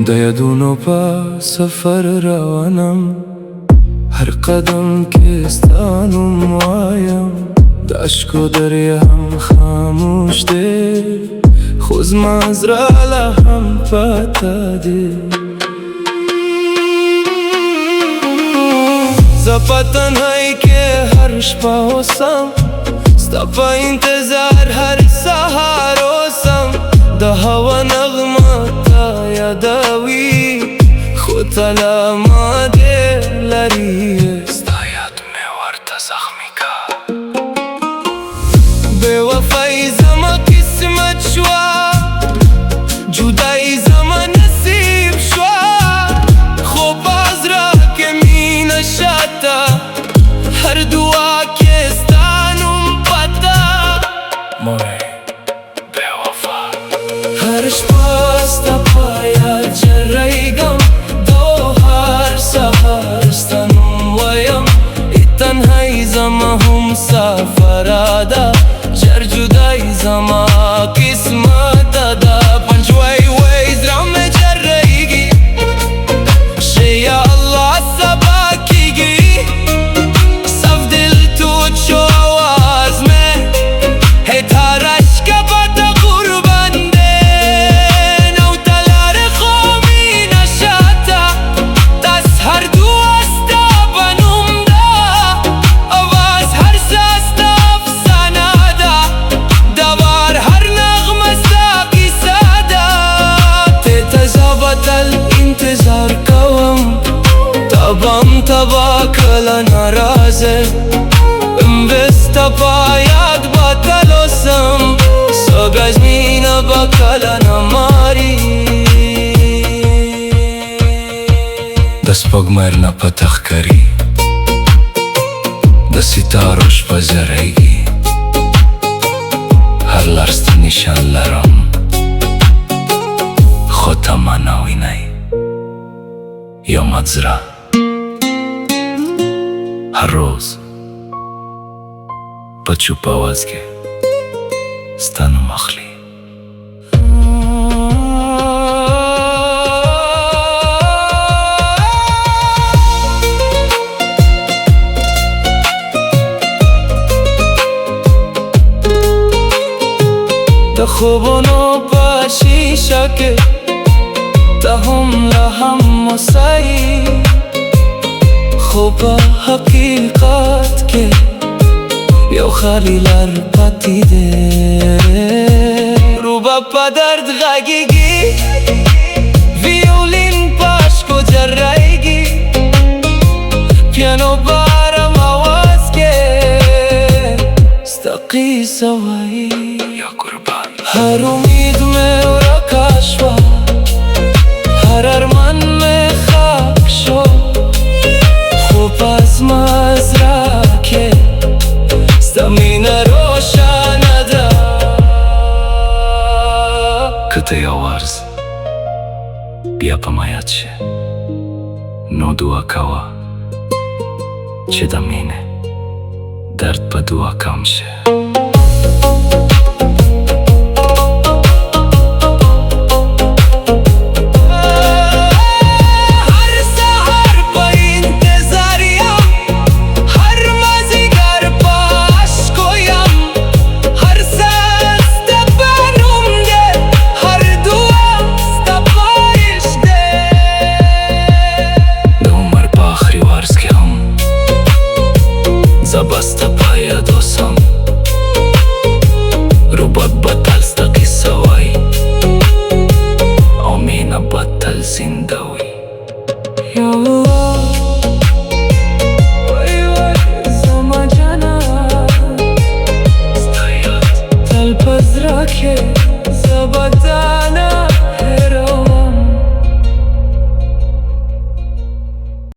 د یادونو په سفر روانم، هر قدم کې ستا نوم وایم. د اشکو دریا هم خاموش دی، خو زما زړه لا هم پاته دی. زه په تنهایۍ کې هر شپه اوسم، ستا په انتظار هر سهار اوسم. د هوا نغمه تا یادوي، خو ته لا ما دې لري. ستا یاد مې ورته زخمي کا، بې وفایي زما قسمت شوه، جدایي زما نصیب شوه. خو په زړه کې مینه شته، هر دعا کې ستا نوم پته. موی بې وفا، هر شپه ستا په یاد ژریږم، هر سهار ستا نوم وایم. تنهایي زما هم سفره ده، ژر جدایي زما قسمت ده. پنجوای وای زړه مې ژریږي، شه یا الله سبا کیږي. صف دل ټوټ شو آواز مې، هی تارش که به ته قربان دی. نو ته لاره خو مینه شته، دست هر دعا ستا به نوم ده. آواز هر ساز ستا افسانه ده، دوار هر نغمه ستا قصه ده. تی ته زه به تل انتظار کوم، تبم تبا کله ناراضه. عمر ستا په یاد به تل اوسم، څو ګز مینه به کله نه ماري. د سپوږمۍ نه پته ښکاري، د ستارو شپه ژریږي. هر لار ستا نشان لرم، خو ته ما نه وینئ. یومت زړه هر روز په چوپ آواز کې ستا نوم اخلي. د خوبونو په شیشه کې ته هم لا هم اوسئ، خو په حقیقت کې یو خالی لار پاتې دی. روبه په درد غږیږي، ویولین په اشکو ژریږي. پیانو په آرام آواز کې ستا قصه وایي. یا قربان، هر امید مې ورکه شوه، هر ارمان مې خاک شو. خو په زما زړه کې ستا مینه روښانه ده. که ته یو ورځ بیا په ما یاد شې، نو دعا کوه چې د مینې درد په دعا کم شه. بسته په یاد اوسم، رباب به تل ستا قصه وایي، او مینه به تل زنده وي. یا الله وای وای زما جانان، ستا یاد تل په زړه کې زه به